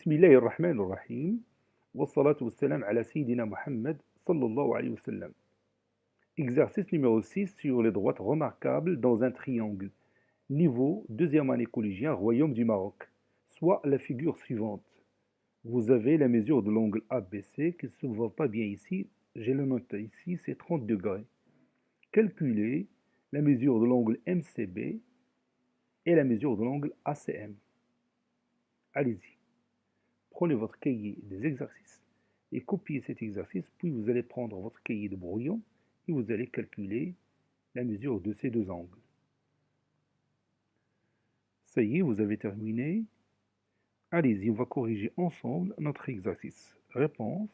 بسم الله الرحمن الرحيم والصلاة والسلام على سيدنا Mohammed sallallahu alayhi wa sallam. Exercice numéro 6 sur les droites remarquables dans un triangle. Niveau deuxième année collégien, Royaume du Maroc. Soit la figure suivante. Vous avez la mesure de l'angle ABC qui ne se voit pas bien ici. J'ai le note ici, c'est 30 degrés. Calculez la mesure de l'angle MCB et la mesure de l'angle ACM. Allez-y. Prenez votre cahier des exercices et copiez cet exercice, puis vous allez prendre votre cahier de brouillon et vous allez calculer la mesure de ces deux angles. Ça y est, vous avez terminé. Allez-y, on va corriger ensemble notre exercice. Réponse.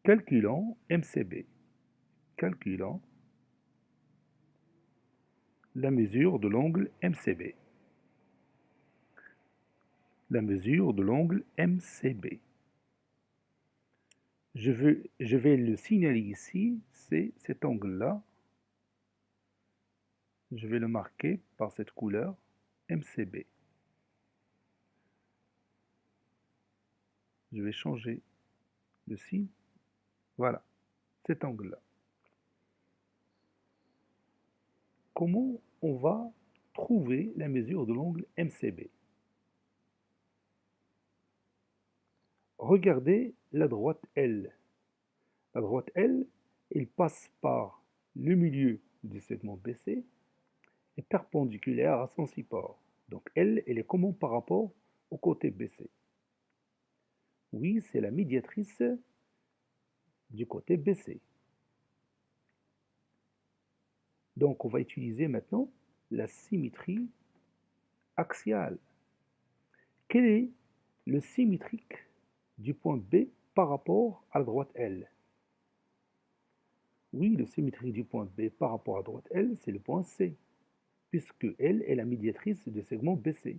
Calculant MCB. Calculant la mesure de l'angle MCB. La mesure de l'angle MCB. Je vais le signaler ici, c'est cet angle-là. Je vais le marquer par cette couleur MCB. Je vais changer le signe. Voilà, cet angle-là. Comment on va trouver la mesure de l'angle MCB? Regardez la droite L. La droite L, elle passe par le milieu du segment BC et perpendiculaire à son support. Donc L, elle est comment par rapport au côté BC? Oui, c'est la médiatrice du côté BC. Donc on va utiliser maintenant la symétrie axiale. Quel est le symétrique du point B par rapport à la droite L? Oui, le symétrique du point B par rapport à la droite L, c'est le point C, puisque L est la médiatrice du segment BC.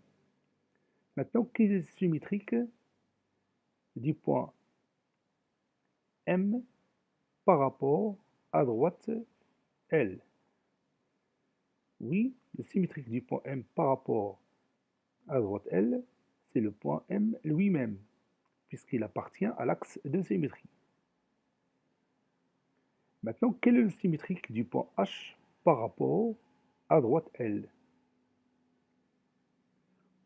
Maintenant, quel est le symétrique du point M par rapport à droite L? Oui, le symétrique du point M par rapport à droite L, c'est le point M lui-même, puisqu'il appartient à l'axe de symétrie. Maintenant, quel est le symétrique du point H par rapport à droite L?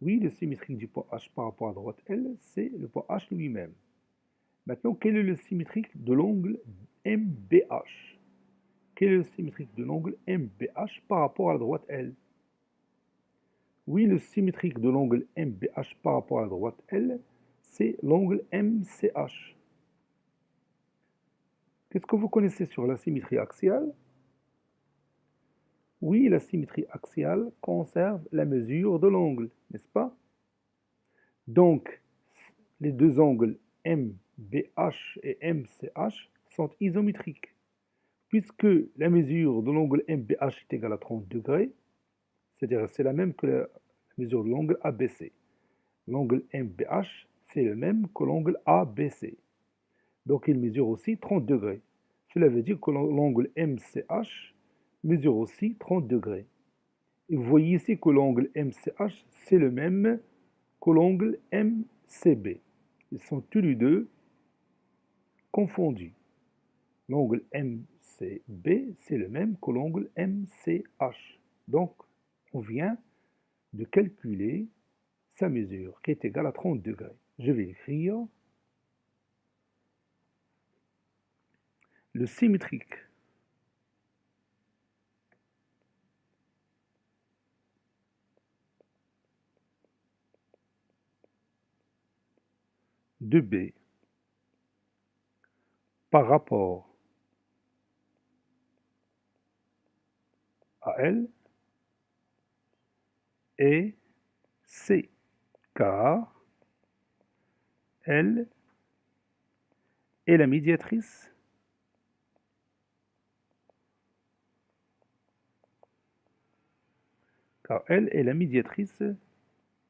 Oui, le symétrique du point H par rapport à droite L, c'est le point H lui-même. Maintenant, quel est le symétrique de l'angle MBH? Quel est le symétrique de l'angle MBH par rapport à la droite L? Oui, le symétrique de l'angle MBH par rapport à la droite L, c'est l'angle MCH. Qu'est-ce que vous connaissez sur la symétrie axiale? Oui, la symétrie axiale conserve la mesure de l'angle, n'est-ce pas? Donc, les deux angles MBH et MCH sont isométriques. Puisque la mesure de l'angle MBH est égale à 30 degrés, c'est-à-dire c'est la même que la mesure de l'angle ABC. L'angle MBH, c'est le même que l'angle ABC. Donc il mesure aussi 30 degrés. Cela veut dire que l'angle MCH mesure aussi 30 degrés. Et vous voyez ici que l'angle MCH, c'est le même que l'angle MCB. Ils sont tous les deux confondus. L'angle MCB, c'est le même que l'angle MCH. Donc, on vient de calculer sa mesure, qui est égale à 30 degrés. Je vais écrire le symétrique de B par rapport à L est C, car L est la médiatrice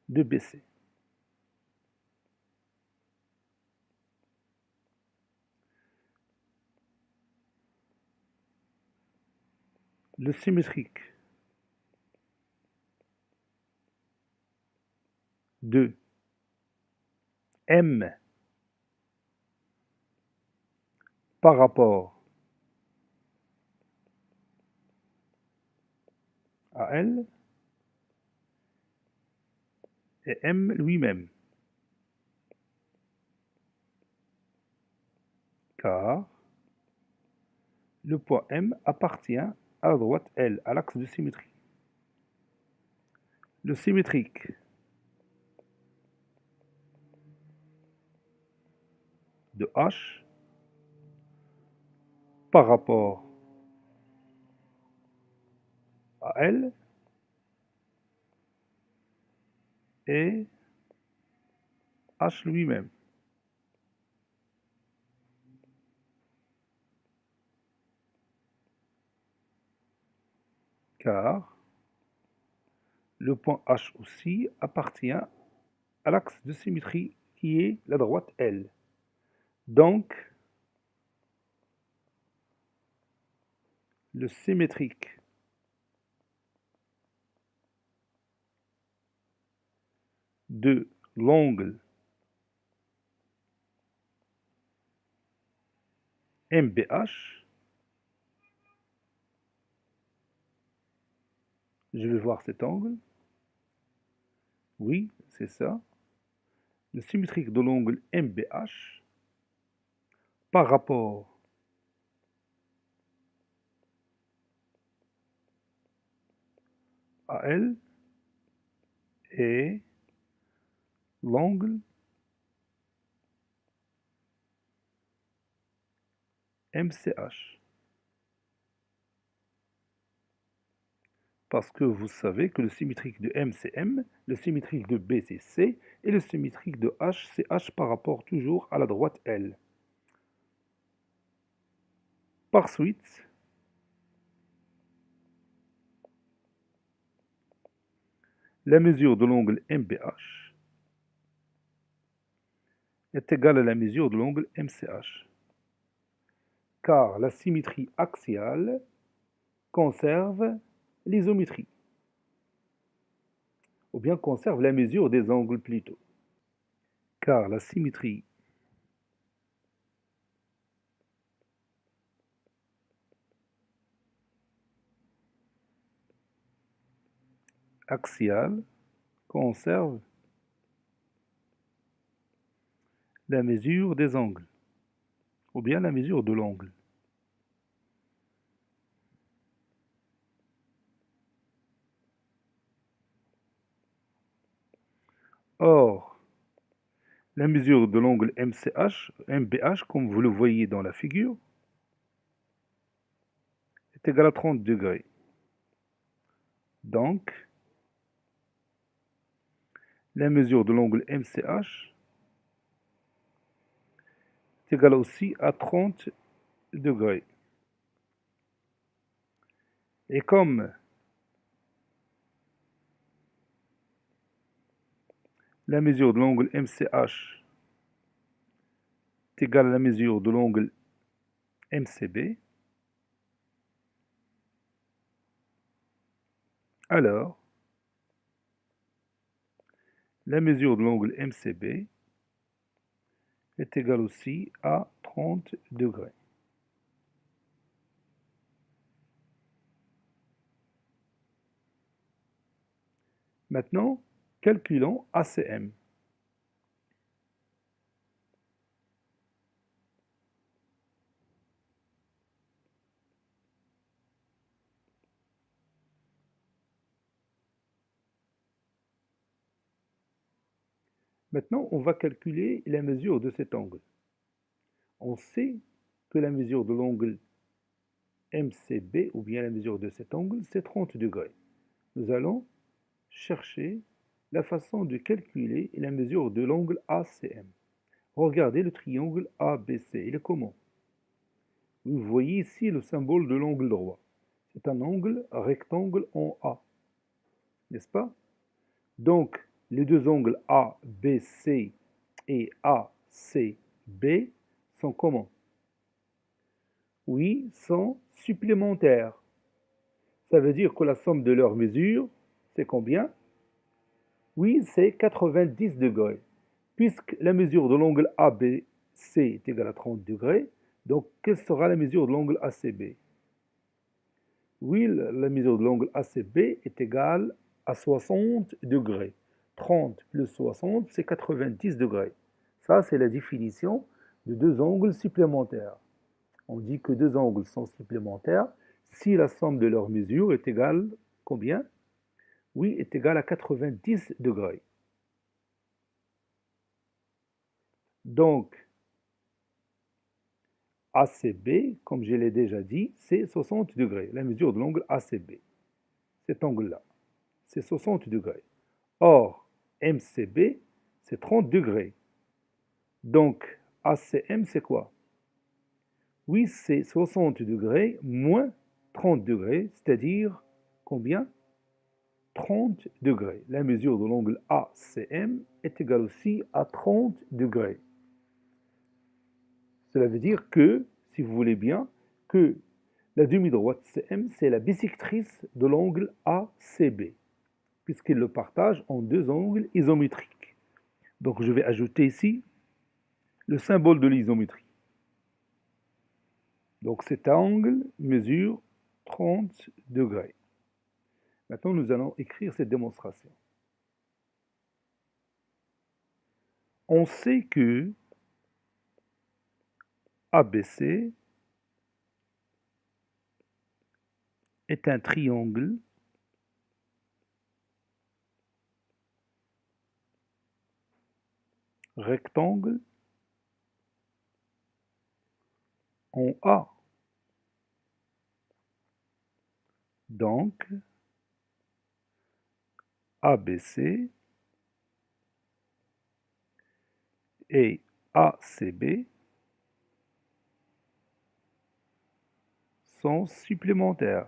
de BC. Le symétrique de M par rapport à L et M lui-même, car le point M appartient à la droite L, à l'axe de symétrie. Le symétrique de H par rapport à L est H lui-même, car le point H aussi appartient à l'axe de symétrie qui est la droite L. Donc, le symétrique de l'angle MBH, je vais voir cet angle, oui, c'est ça, le symétrique de l'angle MBH par rapport à L est l'angle MCH. Parce que vous savez que le symétrique de M, c'est M, le symétrique de B, c'est C, et le symétrique de H, c'est H par rapport toujours à la droite L. Par suite, la mesure de l'angle MBH est égale à la mesure de l'angle MCH, car la symétrie axiale conserve l'isométrie, ou bien conserve la mesure des angles plutôt, car la symétrie axiale conserve la mesure des angles, ou bien la mesure de l'angle. Or, la mesure de l'angle MBH, comme vous le voyez dans la figure, est égale à 30 degrés. Donc, la mesure de l'angle MCH est égale aussi à 30 degrés. Et comme la mesure de l'angle MCH est égale à la mesure de l'angle MCB, alors la mesure de l'angle MCB est égale aussi à 30 degrés. Maintenant, calculons ACM. Maintenant, on va calculer la mesure de cet angle. On sait que la mesure de l'angle MCB, ou bien la mesure de cet angle, c'est 30 degrés. Nous allons chercher la façon de calculer la mesure de l'angle ACM. Regardez le triangle ABC, il est comment? Vous voyez ici le symbole de l'angle droit. C'est un angle rectangle en A, n'est-ce pas? Donc, les deux angles ABC et ACB sont comment? Oui, sont supplémentaires. Ça veut dire que la somme de leurs mesures, c'est combien? Oui, c'est 90 degrés. Puisque la mesure de l'angle ABC est égale à 30 degrés, donc quelle sera la mesure de l'angle ACB? Oui, la mesure de l'angle ACB est égale à 60 degrés. 30 plus 60, c'est 90 degrés. Ça, c'est la définition de deux angles supplémentaires. On dit que deux angles sont supplémentaires si la somme de leurs mesures est égale combien? Oui, est égale à 90 degrés. Donc, ACB, comme je l'ai déjà dit, c'est 60 degrés. La mesure de l'angle ACB, cet angle-là, c'est 60 degrés. Or, MCB, c'est 30 degrés. Donc, ACM, c'est quoi? Oui, c'est 60 degrés moins 30 degrés, c'est-à-dire combien? 30 degrés. La mesure de l'angle ACM est égale aussi à 30 degrés. Cela veut dire que, si vous voulez bien, que la demi-droite CM, c'est la bissectrice de l'angle ACB, puisqu'il le partage en deux angles isométriques. Donc je vais ajouter ici le symbole de l'isométrie. Donc cet angle mesure 30 degrés. Maintenant, nous allons écrire cette démonstration. On sait que ABC est un triangle rectangle en A. Donc, ABC et ACB sont supplémentaires.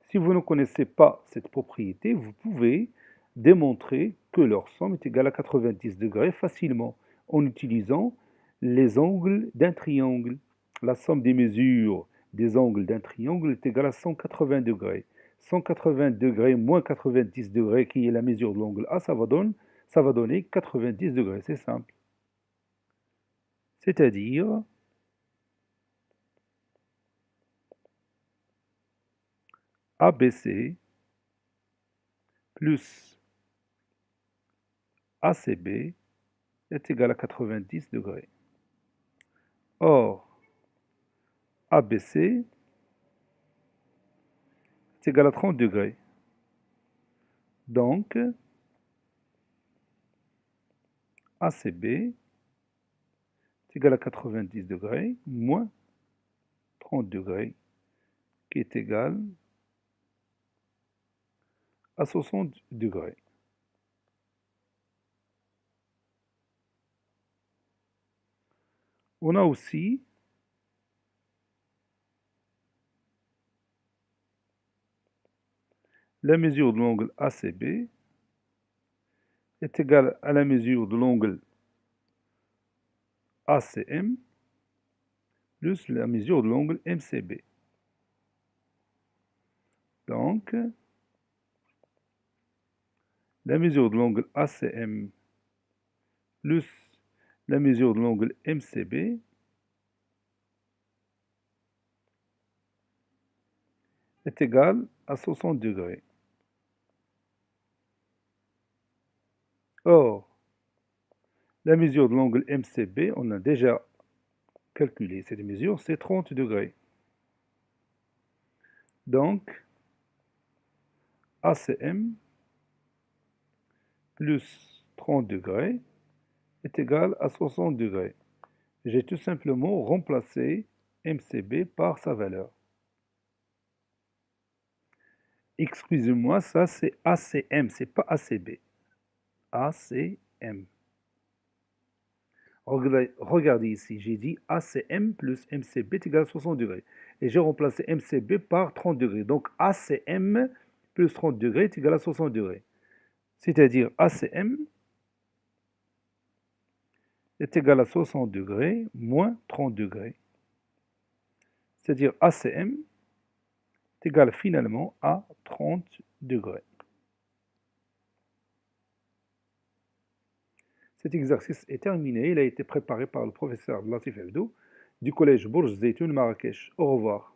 Si vous ne connaissez pas cette propriété, vous pouvez démontrer que leur somme est égale à 90 degrés facilement en utilisant les angles d'un triangle. La somme des mesures des angles d'un triangle est égale à 180 degrés. 180 degrés moins 90 degrés, qui est la mesure de l'angle A, ça va donner 90 degrés, c'est simple. C'est-à-dire ABC plus ACB est égal à 90 degrés. Or, ABC est égal à 30 degrés. Donc, ACB est égal à 90 degrés moins 30 degrés, qui est égal à 60 degrés. On a aussi la mesure de l'angle ACB est égale à la mesure de l'angle ACM plus la mesure de l'angle MCB. Donc, la mesure de l'angle ACM plus la mesure de l'angle MCB est égale à 60 degrés. Or, la mesure de l'angle MCB, on a déjà calculé cette mesure, c'est 30 degrés. Donc, ACM plus 30 degrés est égal à 60 degrés. J'ai tout simplement remplacé MCB par sa valeur. Excusez-moi, ça c'est ACM, c'est pas ACB. ACM. Regardez ici, j'ai dit ACM plus MCB est égal à 60 degrés. Et j'ai remplacé MCB par 30 degrés. Donc ACM plus 30 degrés est égal à 60 degrés. C'est-à-dire ACM est égal à 60 degrés moins 30 degrés. C'est-à-dire ACM est égal finalement à 30 degrés. Cet exercice est terminé. Il a été préparé par le professeur Latif Abdou du collège Bourj Zeytoun Marrakech. Au revoir.